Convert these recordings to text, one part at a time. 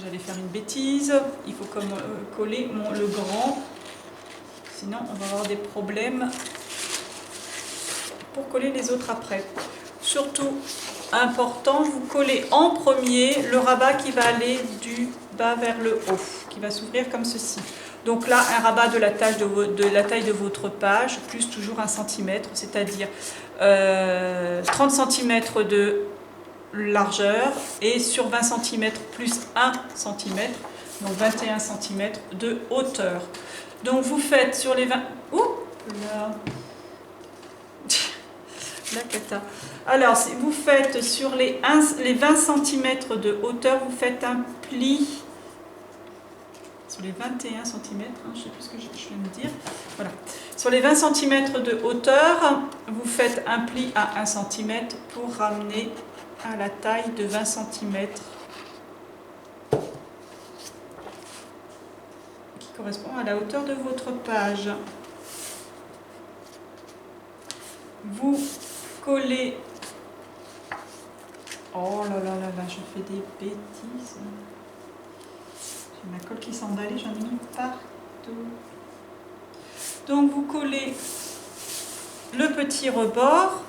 j'allais faire une bêtise. Il faut coller le grand. Sinon, on va avoir des problèmes pour coller les autres après. Surtout, important, vous collez en premier le rabat qui va aller du bas vers le haut, qui va s'ouvrir comme ceci. Donc là, un rabat de la taille de votre page, plus toujours 1 cm, c'est-à-dire 30 cm de largeur et sur 20 cm plus 1 cm, donc 21 cm de hauteur. Donc vous faites sur les 20... Ouh là. La cata. Alors, si vous faites sur les 20 cm de hauteur, vous faites un pli sur les 21 cm, je ne sais plus ce que je viens de dire. Voilà. Sur les 20 cm de hauteur, vous faites un pli à 1 cm pour ramener à la taille de 20 cm qui correspond à la hauteur de votre page. Vous collez... Oh là là là là, je fais des bêtises. J'ai ma colle qui s'en allait, j'en ai mis partout. Donc vous collez le petit rebord,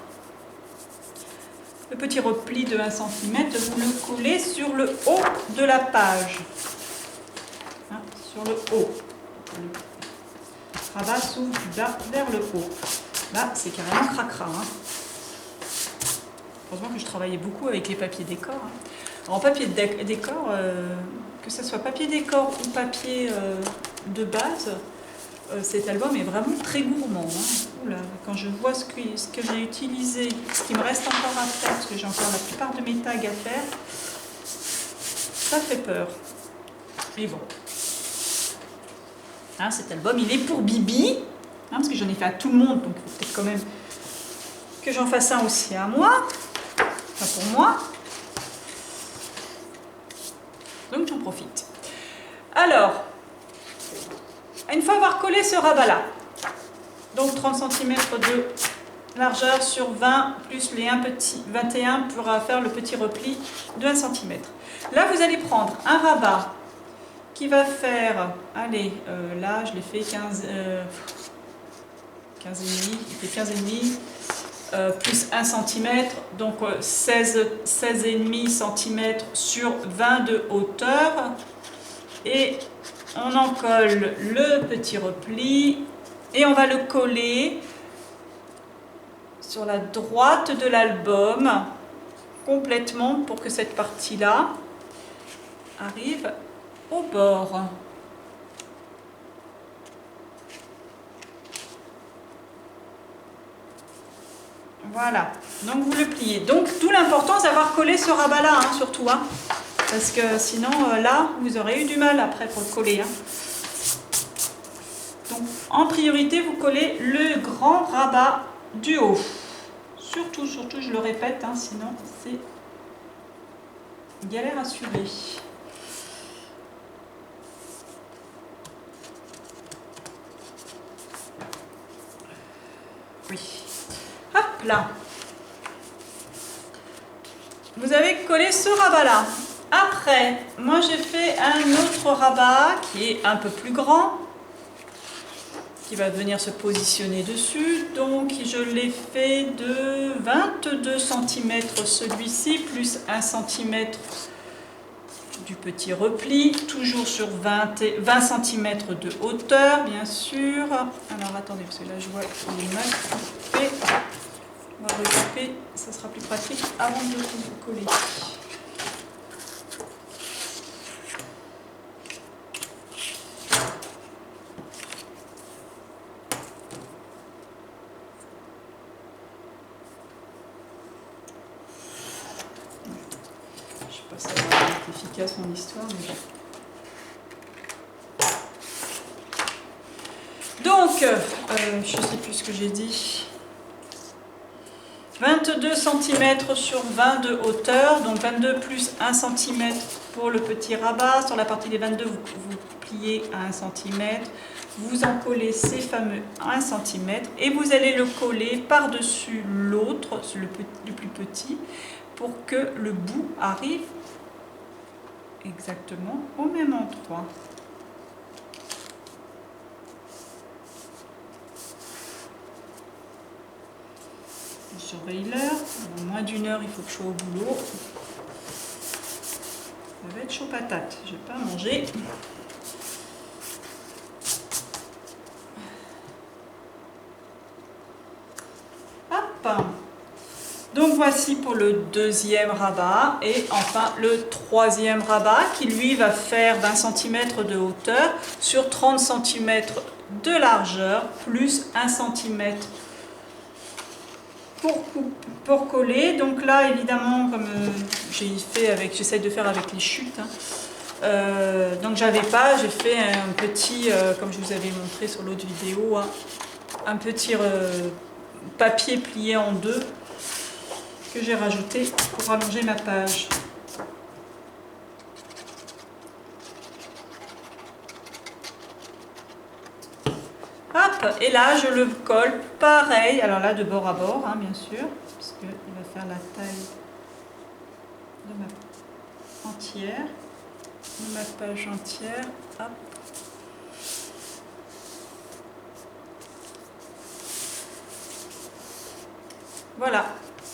le petit repli de 1 cm, vous le collez sur le haut de la page. Hein, sur le haut. Le rabat s'ouvre du bas vers le haut. Là, c'est carrément cracra. Hein. Heureusement que je travaillais beaucoup avec les papiers décor. Hein. Alors, en papier décor, que ce soit papier décor ou papier de base, cet album est vraiment très gourmand. Hein. Oula, quand je vois ce que j'ai utilisé, ce qui me reste encore à faire, parce que j'ai encore la plupart de mes tags à faire, ça fait peur. Mais bon. Hein, cet album, il est pour Bibi, hein, parce que j'en ai fait à tout le monde, donc il faut peut-être quand même que j'en fasse un aussi à moi. Enfin, pour moi. Donc j'en profite. Alors, une fois avoir collé ce rabat-là, donc 30 cm de largeur sur 20 plus les 21 pour faire le petit repli de 1 cm. Là, vous allez prendre un rabat qui va faire, allez, là je l'ai fait 15 et demi, il fait 15 et demi. Plus 1 cm, donc 16,5 cm sur 20 de hauteur. Et on en colle le petit repli et on va le coller sur la droite de l'album complètement pour que cette partie-là arrive au bord. Voilà, donc vous le pliez. Donc, d'où l'importance d'avoir collé ce rabat-là, hein, surtout. Hein, parce que sinon, là, vous aurez eu du mal après pour le coller. Hein. Donc, en priorité, vous collez le grand rabat du haut. Surtout, je le répète, hein, sinon c'est galère assurée. Oui. Hop là. Vous avez collé ce rabat-là. Après, moi j'ai fait un autre rabat qui est un peu plus grand, qui va venir se positionner dessus. Donc je l'ai fait de 22 cm celui-ci, plus 1 cm du petit repli, toujours sur 20 cm de hauteur, bien sûr. Alors attendez, parce que là je vois qu'il est mal coupé. On va recouper, ça sera plus pratique avant de vous coller. Je sais pas si ça va être efficace mon histoire, mais bon. Donc, je ne sais plus ce que j'ai dit. 22 cm sur 20 de hauteur, donc 22 plus 1 cm pour le petit rabat. Sur la partie des 22, vous pliez à 1 cm. Vous en collez ces fameux 1 cm et vous allez le coller par-dessus l'autre, le plus petit, pour que le bout arrive exactement au même endroit. Je surveille l'heure. En moins d'une heure, il faut que je sois au boulot. Ça va être chaud patate. Je vais pas manger. Hop. Donc voici pour le deuxième rabat et enfin le troisième rabat qui lui va faire 20 cm de hauteur sur 30 cm de largeur plus 1 cm pour coller. Donc là évidemment comme j'essaie de faire avec les chutes, hein, donc j'avais pas, j'ai fait un petit, comme je vous avais montré sur l'autre vidéo, hein, un petit papier plié en deux que j'ai rajouté pour allonger ma page. Hop, et là je le colle pareil, alors là de bord à bord, hein, bien sûr, parce qu'il va faire la taille de ma entière, de ma page entière. Hop. Voilà,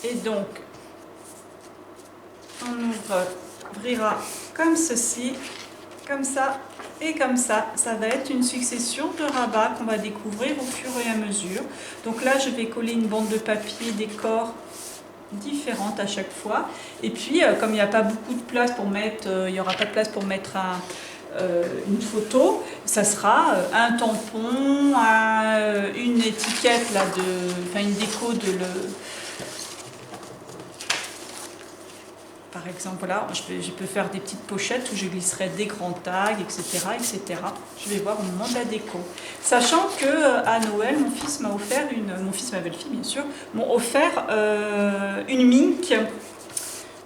et donc on ouvrira comme ceci, comme ça et comme ça. Ça va être une succession de rabats qu'on va découvrir au fur et à mesure. Donc là, je vais coller une bande de papier décor différente à chaque fois. Et puis, comme il n'y a pas beaucoup de place pour mettre, il n'y aura pas de place pour mettre une photo, ça sera un tampon, une étiquette là une déco par exemple, voilà, je peux faire des petites pochettes où je glisserai des grands tags, etc., etc. Je vais voir au moment de la déco. Sachant que à Noël, mon fils m'a offert mon fils, ma belle-fille, bien sûr, m'ont offert une Mink.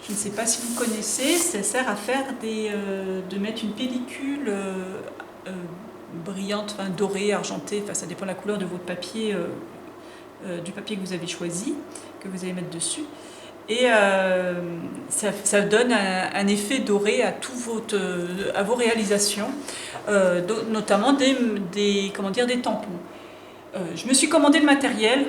Je ne sais pas si vous connaissez, ça sert à faire de mettre une pellicule brillante, enfin dorée, argentée, enfin ça dépend de la couleur de votre papier, du papier que vous avez choisi, que vous allez mettre dessus. Et ça donne un effet doré à vos réalisations, notamment des tampons. Je me suis commandé le matériel,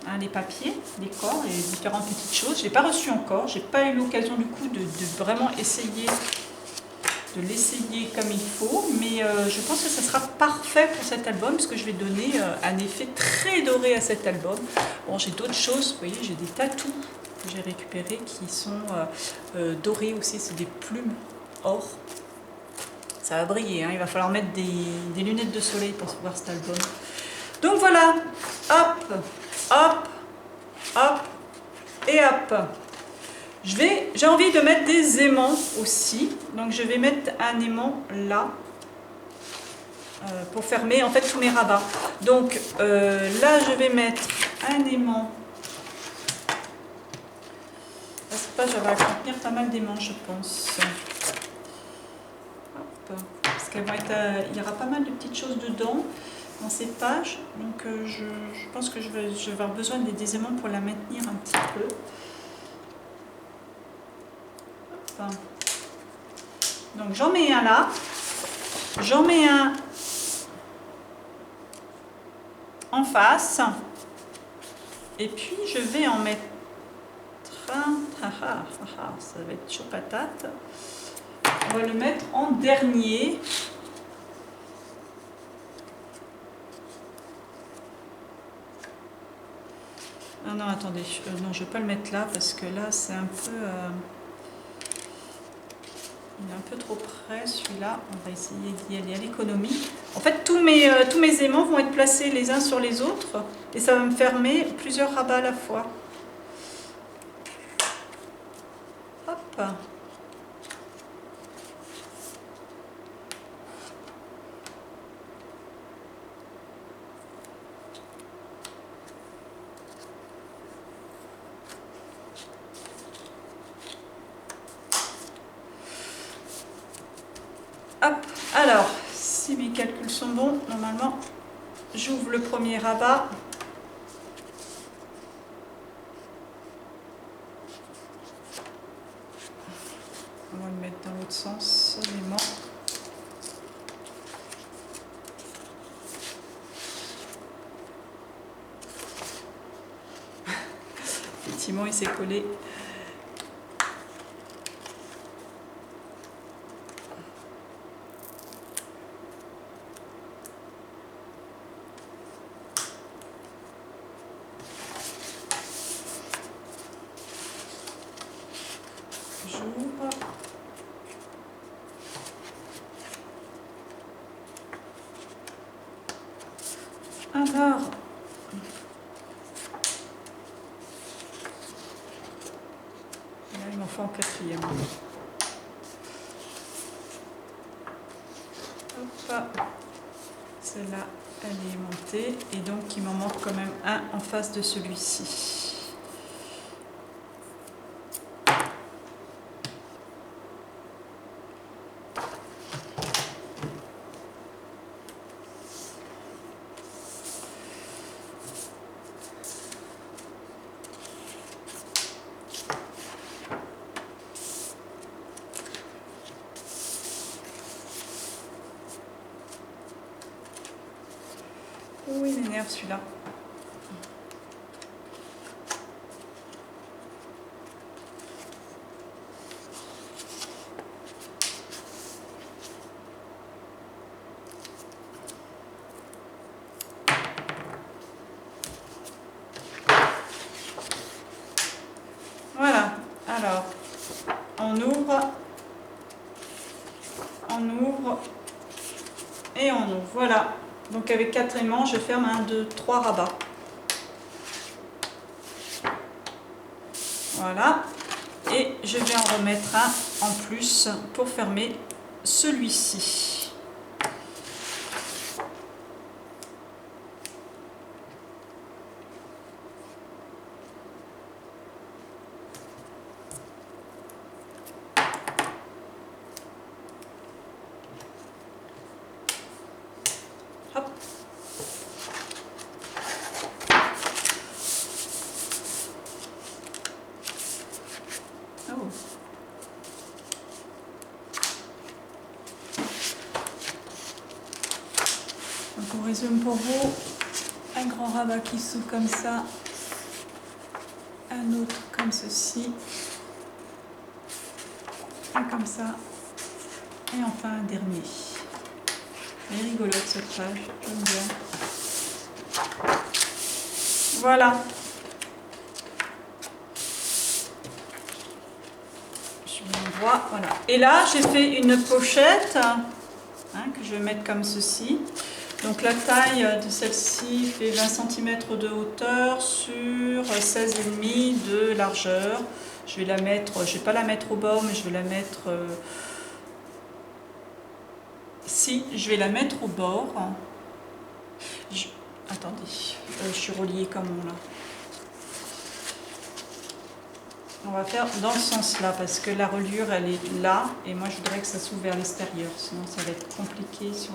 hein, les papiers, les corps et différentes petites choses. Je ne l'ai pas reçu encore, je n'ai pas eu l'occasion du coup de vraiment essayer, de l'essayer comme il faut, mais je pense que ça sera parfait pour cet album parce que je vais donner un effet très doré à cet album. Bon, j'ai d'autres choses, vous voyez, j'ai des tatous que j'ai récupérés qui sont dorés aussi, c'est des plumes or. Ça va briller, hein. Il va falloir mettre des lunettes de soleil pour voir cet album. Donc voilà, hop, hop, hop et hop. J'ai envie de mettre des aimants aussi, donc je vais mettre un aimant là pour fermer en fait tous mes rabats. Donc là je vais mettre un aimant. Cette page va contenir pas mal d'aimants, je pense. Hop. Parce qu'il y aura pas mal de petites choses dedans dans ces pages, donc je pense que je vais avoir besoin des aimants pour la maintenir un petit peu. Hop. Donc j'en mets un là, j'en mets un en face, et puis je vais en mettre ça va être chaud patate. On va le mettre en dernier. Ah non, attendez, non, je ne vais pas le mettre là parce que là c'est un peu il est un peu trop près celui-là. On va essayer d'y aller à l'économie. En fait, tous mes aimants vont être placés les uns sur les autres et ça va me fermer plusieurs rabats à la fois. Hop. Hop, alors, si mes calculs sont bons, normalement, j'ouvre le premier rabat. On va le mettre dans l'autre sens seulement. Effectivement, il s'est collé. J'ouvre. Alors, là, il m'en faut un quatrième. Hop, celle-là, elle est montée et donc il m'en manque quand même un en face de celui-ci. Oh, il m'énerve celui-là. Voilà, alors, on ouvre et on ouvre, voilà. Donc avec 4 aimants, je ferme 1, 2, 3 rabats. Voilà, et je vais en remettre un en plus pour fermer celui-ci. Hop. Oh. Donc on résume pour vous, un grand rabat qui s'ouvre comme ça, un autre comme ceci, un comme ça, et enfin un dernier. Elle est rigolote cette page, j'aime bien. Voilà. Je l'envoie, voilà. Et là, j'ai fait une pochette que je vais mettre comme ceci. Donc la taille de celle-ci fait 20 cm de hauteur sur 16,5 de largeur. Je vais la mettre, je vais pas la mettre au bord, mais je vais la mettre... Si, je vais la mettre au bord. Attendez, je suis reliée comment là? On va faire dans ce sens-là, parce que la reliure, elle est là, et moi je voudrais que ça s'ouvre vers l'extérieur, sinon ça va être compliqué sur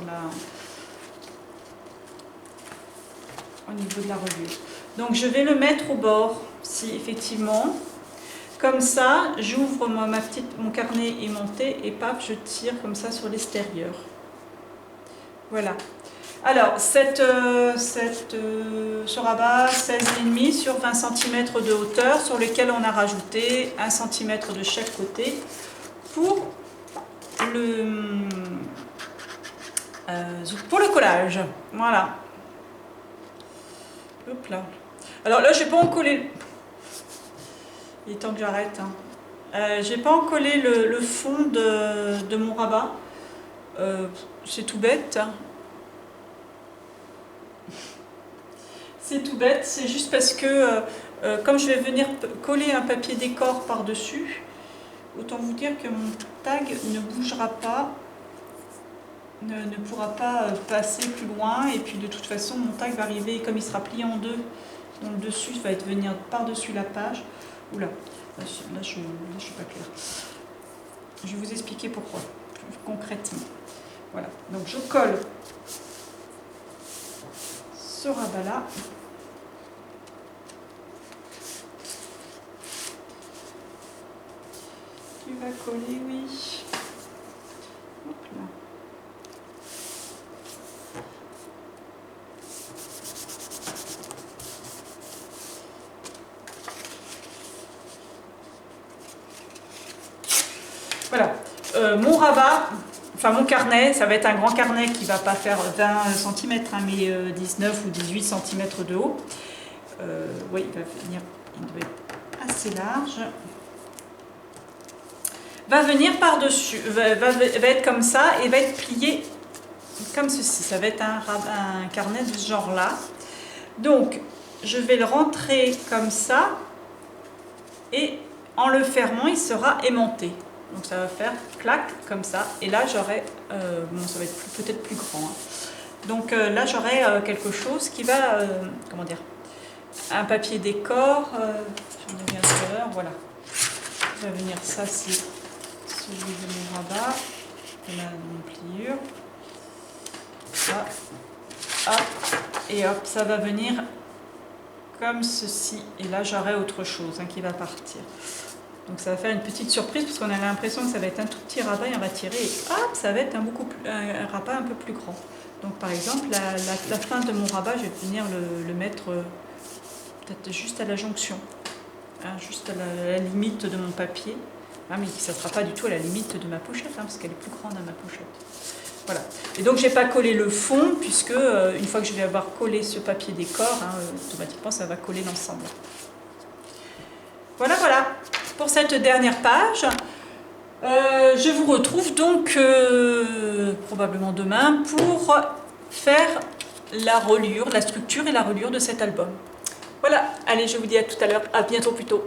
au niveau de la reliure. Donc je vais le mettre au bord, si effectivement, comme ça, j'ouvre mon carnet est monté, et paf, je tire comme ça sur l'extérieur. Voilà. Alors, ce rabat 16,5 sur 20 cm de hauteur, sur lequel on a rajouté 1 cm de chaque côté pour le collage. Voilà. Hop là. Alors là, j'ai pas encollé. Il est temps que j'arrête. J'ai pas encollé le fond de mon rabat. C'est tout bête. C'est tout bête, c'est juste parce que comme je vais venir coller un papier décor par-dessus, autant vous dire que mon tag ne bougera pas, ne pourra pas passer plus loin, et puis de toute façon mon tag va arriver, comme il sera plié en deux, donc le dessus va être venir par-dessus la page. Oula, là je suis pas claire. Je vais vous expliquer pourquoi, plus concrètement. Voilà, donc je colle ce rabat là. Tu vas coller, oui. Voilà, mon rabat, enfin mon carnet, ça va être un grand carnet qui va pas faire 20 cm, hein, mais 19 ou 18 cm de haut. Oui, il va venir, il doit être assez large. Va venir par-dessus, va être comme ça et va être plié comme ceci. Ça va être un carnet de ce genre-là. Donc, je vais le rentrer comme ça et en le fermant, il sera aimanté. Donc ça va faire clac comme ça. Et là, j'aurai, bon, ça va être peut-être plus grand. Hein. Donc là, j'aurai quelque chose qui va, comment dire, un papier décor. J'en ai mis un tout à l'heure, voilà. Ça va venir, ça c'est celui de mon rabat, de ma pliure. Hop, hop, et hop, ça va venir comme ceci. Et là, j'aurai autre chose hein, qui va partir. Donc ça va faire une petite surprise parce qu'on a l'impression que ça va être un tout petit rabat et on va tirer et hop, ça va être un rabat un peu plus grand. Donc par exemple, la fin de mon rabat, je vais venir le mettre peut-être juste à la jonction, hein, juste à la limite de mon papier. Ah, mais ça ne sera pas du tout à la limite de ma pochette hein, parce qu'elle est plus grande à ma pochette. Voilà. Et donc, je n'ai pas collé le fond, puisque une fois que je vais avoir collé ce papier décor, hein, automatiquement, ça va coller l'ensemble. Voilà, voilà, pour cette dernière page. Je vous retrouve donc probablement demain pour faire la reliure, la structure et la reliure de cet album. Voilà, allez, je vous dis à tout à l'heure, à bientôt plutôt.